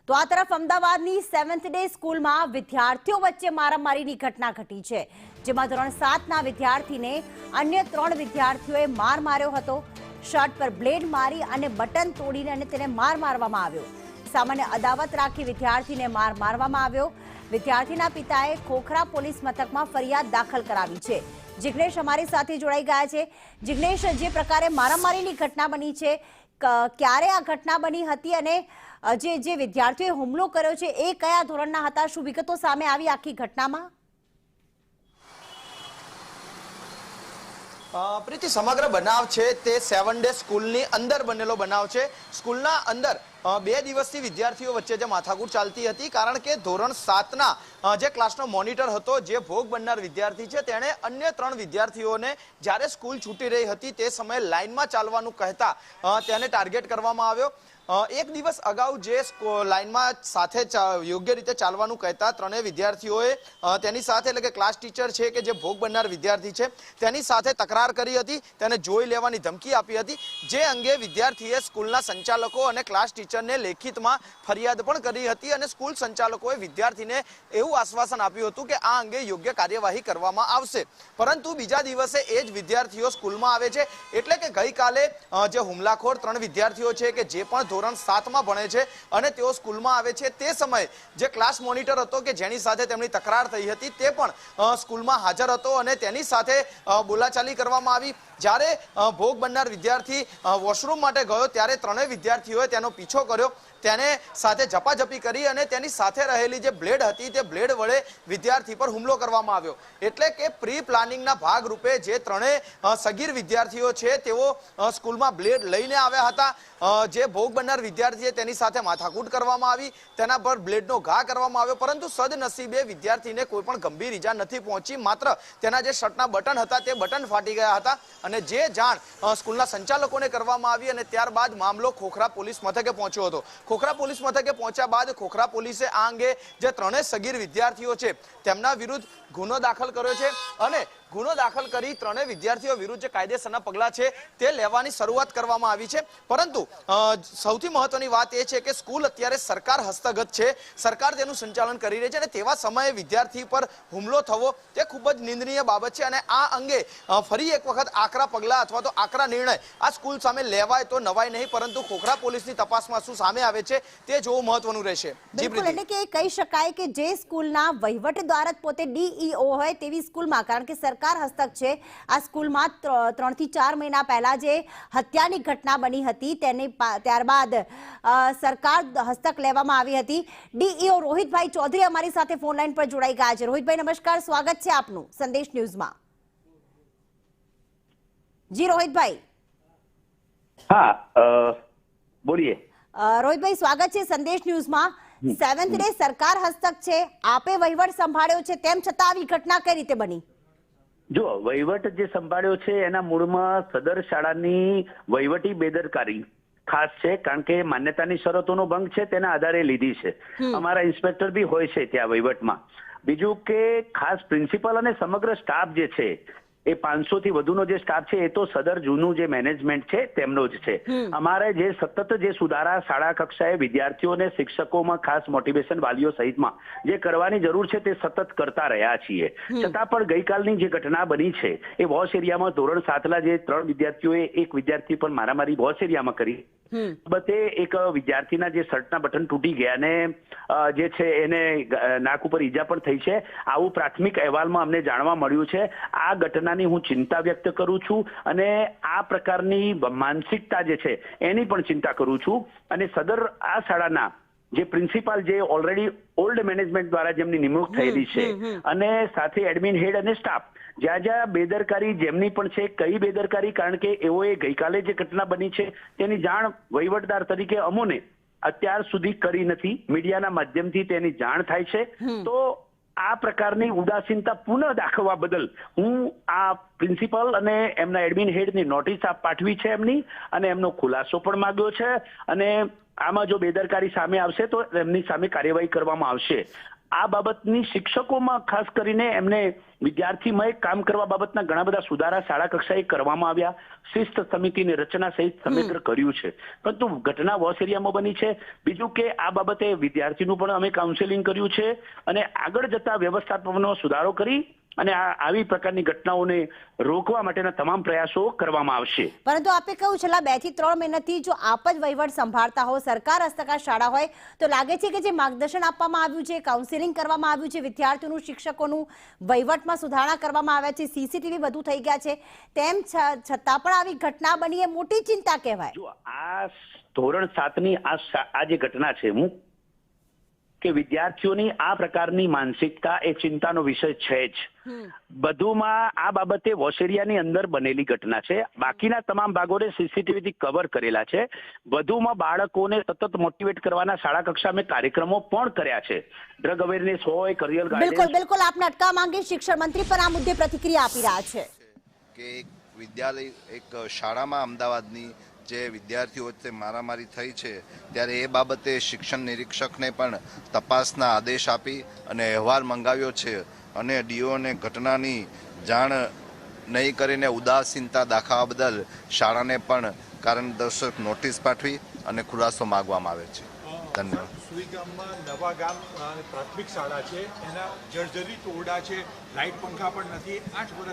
તો આ તરફ અમદાવાદની 7th ડે સ્કૂલમાં વિદ્યાર્થીઓ વચ્ચે મારામારીની ઘટના ઘટી છે, જેમાં ધોરણ 7ના વિદ્યાર્થીને અન્ય 3 વિદ્યાર્થીઓએ માર માર્યો હતો। શર્ટ પર બ્લેડ મારી અને બટન તોડીને અને તેને માર મારવામાં આવ્યો। સામાન્ય અદાવત રાખી વિદ્યાર્થીને માર મારવામાં આવ્યો। વિદ્યાર્થીના પિતાએ ખોખરા પોલીસ મથકમાં ફરિયાદ દાખલ કરાવી છે। જિગ્નેશ અમારી સાથે જોડાઈ ગયા છે। જિગ્નેશ, જે પ્રકારે મારામારીની ઘટના બની છે, ક્યારે આ ઘટના બની હતી અને જે વિદ્યાર્થીઓએ હુમલો કર્યો છે એ કયા ધોરણના હતા? શું વિગતો સામે આવી આખી ઘટનામાં? પ્રીતિ, સમગ્ર બનાવ છે તે 7 ડે સ્કૂલની અંદર બનેલો બનાવ છે। સ્કૂલના અંદર 2 દિવસથી વિદ્યાર્થીઓ વચ્ચે જે માથાકૂટ ચાલતી હતી, કારણ કે ધોરણ 7ના જે ક્લાસનો મોનિટર હતો, જે ભોગ બનનાર વિદ્યાર્થી છે, તેણે અન્ય 3 વિદ્યાર્થીઓને જ્યારે સ્કૂલ છૂટી રહી હતી તે સમયે લાઇનમાં ચાલવાનું કહેતા તેને ટાર્ગેટ કરવામાં આવ્યો। એક દિવસ અગાઉ જે લાઇનમાં સાથે યોગ્ય રીતે ચાલવાનું કહેતા 3 વિદ્યાર્થીઓએ તેની સાથે, એટલે કે ક્લાસ ટીચર છે કે જે ભોગ બનનાર વિદ્યાર્થી છે તેની સાથે તકરાર કરી હતી, તેને જોઈ લેવાની ધમકી આપી હતી, જે અંગે વિદ્યાર્થીએ સ્કૂલના સંચાલકો અને ક્લાસ ટીચરને લેખિતમાં ફરિયાદ પણ કરી હતી અને સ્કૂલ સંચાલકોએ વિદ્યાર્થીને એવું આશ્વાસન આપ્યું હતું કે આ અંગે યોગ્ય કાર્યવાહી કરવામાં આવશે। પરંતુ બીજા દિવસે એ જ વિદ્યાર્થીઓ સ્કૂલમાં આવે છે, એટલે કે ગઈકાલે જે હુમલાખોર 3 વિદ્યાર્થીઓ છે કે જે પણ ધોરણ 7માં ભણે છે અને તેઓ સ્કૂલમાં આવે છે, તે સમયે જે ક્લાસ મોનિટર હતો કે જેની સાથે તેમની તકરાર થઈ હતી તે પણ સ્કૂલમાં હાજર હતો અને તેની સાથે બોલાચાલી કરવામાં આવી। જ્યારે ભોગ બનનાર વિદ્યાર્થી વોશરૂમ માટે ગયો ત્યારે 3 વિદ્યાર્થીઓએ તેનો પીછો કર્યો, તેને સાથે ઝપાઝપી કરી અને તેની સાથે રહેલી જે બ્લેડ હતી તે બ્લેડ વડે વિદ્યાર્થી પર હુમલો કરવામાં આવ્યો। એટલે કે પ્રી પ્લાનિંગના ભાગરૂપે જે 3 સગીર વિદ્યાર્થીઓ છે તેઓ સ્કૂલમાં બ્લેડ લઈને આવ્યા હતા। જે ભોગ બનનાર વિદ્યાર્થીએ તેની સાથે માથાકૂટ કરવામાં આવી, તેના પર બ્લેડનો ઘા કરવામાં આવ્યો, પરંતુ સદનસીબે વિદ્યાર્થીને કોઈ પણ ગંભીર ઈજા નથી પહોંચી, માત્ર તેના જે શર્ટના બટન હતા તે બટન ફાટી ગયા હતા। અને જે જાણ સ્કૂલના સંચાલકોને કરવામાં આવી અને ત્યારબાદ મામલો ખોખરા પોલીસ મથકે પહોંચ્યો હતો। ખોખરા પોલીસ મથકે પહોંચ્યા બાદ ખોખરા પોલીસે આ અંગે જે 3 સગીર વિદ્યાર્થીઓ છે તેમના વિરુદ્ધ ગુનો દાખલ કર્યો છે અને ગુનો દાખલ કરી 3 વિદ્યાર્થીઓ વિરુદ્ધ જે કાયદેસરના પગલાં છે તે લેવાની શરૂઆત કરવામાં આવી છે। પરંતુ સૌથી મહત્વની વાત એ છે કે સ્કૂલ અત્યારે સરકાર હસ્તગત છે, સરકાર તેનું સંચાલન કરી રહી છે અને તેવા સમયે વિદ્યાર્થી પર હુમલો થવો તે ખૂબ જ નિંદનીય બાબત છે અને આ અંગે ફરી એક વખત આકરા પગલાં અથવા તો આકરા નિર્ણય આ સ્કૂલ સામે લેવાય તો નવાય નહીં, પરંતુ ખોખરા પોલીસની તપાસમાં શું સામે આવે છે તે જોવું મહત્વનું રહેશે। બિલકુલ, એટલે કે કહી શકાય કે જે સ્કૂલના વહીવટદાર જ પોતે ડીઈઓ હોય તેવી સ્કૂલમાં, કારણ કે સરકાર હસ્તક છે આ સ્કૂલમાં 3 થી 4 મહિના પહેલા જે હત્યાની ઘટના બની હતી તેની ત્યારબાદ સરકાર હસ્તક લેવામાં આવી હતી। ડીઈઓ રોહિતભાઈ ચૌધરી અમારી સાથે ફોન લાઈન પર જોડાઈ ગયા છે। રોહિતભાઈ નમસ્કાર, સ્વાગત છે આપનું સંદેશ ન્યૂઝમાં। જી રોહિતભાઈ। હા, બોલીએ। રોહિતભાઈ, સ્વાગત છે સંદેશ ન્યૂઝમાં। 7th ડે સરકાર હસ્તક છે, આપે વહીવટ સંભાળ્યો છે, તેમ છતાં આવી ઘટના કઈ રીતે બની? જો વહીવટ જે સંભાળ્યો છે એના મૂળમાં સદર શાળાની વહીવટી બેદરકારી ખાસ છે, કારણ કે માન્યતાની શરતોનો ભંગ છે તેના આધારે લીધી છે। અમારા ઇન્સ્પેક્ટર બી હોય છે ત્યાં વહીવટમાં। બીજું કે ખાસ પ્રિન્સિપલ અને સમગ્ર સ્ટાફ જે છે એ 500 થી વધુનો જે સ્ટાફ છે એ તો સદર જૂનું જે મેનેજમેન્ટ છે તેમનો જ છે। અમારે જે સતત જે સુધારા શાળા કક્ષાએ વિદ્યાર્થીઓને શિક્ષકોમાં ખાસ મોટિવેશન વાલીઓ સહિતમાં જે કરવાની જરૂર છે તે સતત કરતા રહ્યા છીએ। છતાં પણ ગઈકાલની જે ઘટના બની છે એ વોશ એરિયામાં ધોરણ 7ના જે 3 વિદ્યાર્થીઓએ એક વિદ્યાર્થી પર મારામારી વોશ એરિયામાં કરી। બતે એક વિદ્યાર્થીના જે શર્ટના બટન તૂટી ગયા અને જે છે એને નાક ઉપર ઈજા પણ થઈ છે, આવું પ્રાથમિક અહેવાલમાં અમને જાણવા મળ્યું છે। આ ઘટનાની હું ચિંતા વ્યક્ત કરું છું અને આ પ્રકારની માનસિકતા જે છે એની પણ ચિંતા કરું છું અને સદર આ શાળાના જે પ્રિન્સિપાલ જે ઓલરેડી ઓલ્ડ મેનેજમેન્ટ દ્વારા જેમની નિમણૂક થયેલી છે અને સાથે એડમિન હેડ અને સ્ટાફ જ્યાં બેદરકારી જેમની પણ છે, કઈ બેદરકારી, કારણ કે એઓએ ગઈકાલે જે ઘટના બની છે તેની જાણ વહીવટદાર તરીકે અમોને અત્યાર સુધી કરી નથી, મીડિયાના માધ્યમથી તેની જાણ થાય છે। તો આ પ્રકારની ઉદાસીનતા પુનઃ દાખવવા બદલ હું આ પ્રિન્સિપલ અને એમના એડમિન હેડની નોટિસ પાઠવી છે એમની, અને એમનો ખુલાસો પણ માંગ્યો છે અને આમાં જો બેદરકારી સામે આવશે તો એમની સામે કાર્યવાહી કરવામાં આવશે। આ બાબતની શિક્ષકોમાં ખાસ કરીને એમને વિદ્યાર્થીમય કામ કરવા બાબતના ઘણા બધા સુધારા શાળા કક્ષાએ કરવામાં આવ્યા. શિસ્ત સમિતિની રચના સહિત સમગ્ર કર્યું છે. પરંતુ ઘટના વોશ એરિયામાં બની છે. બીજું કે આ બાબતે વિદ્યાર્થીનું પણ અમે કાઉન્સેલિંગ કર્યું છે અને આગળ જતા વ્યવસ્થાપનમાં સુધારો કરી અને આવી પ્રકારની ઘટનાઓને રોકવા માટેના તમામ પ્રયાસો કરવામાં આવશે. પરંતુ આપે કહ્યું છેલ્લા 2 થી 3 મહિનાથી જો આપ જ વહીવટ સંભાળતા હો, સરકાર હસ્તકા શાળા હોય, તો લાગે છે કે જે માર્ગદર્શન આપવામાં આવ્યું છે, કાઉન્સેલિંગ કરવામાં આવ્યું છે, વિદ્યાર્થીઓનું શિક્ષકોનું વહીવટમાં સુધારણા કરવામાં આવ્યા છે, સીસીટીવી વધુ થઈ ગયા છે, તેમ છતાં પણ આવી ઘટના બની એ મોટી ચિંતા કહેવાય. જો આ ધોરણ 7ની આ જે ઘટના છે, હું કે વિદ્યાર્થીઓની આ પ્રકારની માનસિકતા એ ચિંતાનો વિષય છે જ. બધુમાં આ બાબતે વોશેરિયાની અંદર બનેલી ઘટના છે. બાકીના તમામ ભાગોને સીસીટીવી થી કવર કરેલા છે. વધુમાં બાળકોને સતત મોટિવેટ કરવાના શાળા કક્ષા મેં કાર્યક્રમો પણ કર્યા છે. ડ્રગ અવેરનેસ હોય, કરિયર ગાઈડન્સ. બિલકુલ આપને અટકાવવા માંગે શિક્ષણ મંત્રી પણ આ મુદ્દે પ્રતિક્રિયા આપી રહ્યા છે કે એક વિદ્યાલય, એક શાળામાં અમદાવાદની જે વિદ્યાર્થીઓ વચ્ચે મારામારી થઈ છે, ત્યારે એ બાબતે શિક્ષણ નિરીક્ષકને પણ તપાસના આદેશ આપી અને અહેવાલ મંગાવ્યો છે અને ડીઓને ઘટનાની જાણ નહીં કરીને ઉદાસીનતા દાખવવા બદલ શાળાને પણ કારણદર્શક નોટિસ પાઠવી અને ખુલાસો માંગવામાં આવે છે. ધન્યવાદ. સુઈગામમાં નવા ગામ પ્રાથમિક શાળા છે, એના જર્જરિત ઓરડા છે, લાઇટ પંખા પણ નથી. 8 વર્ષ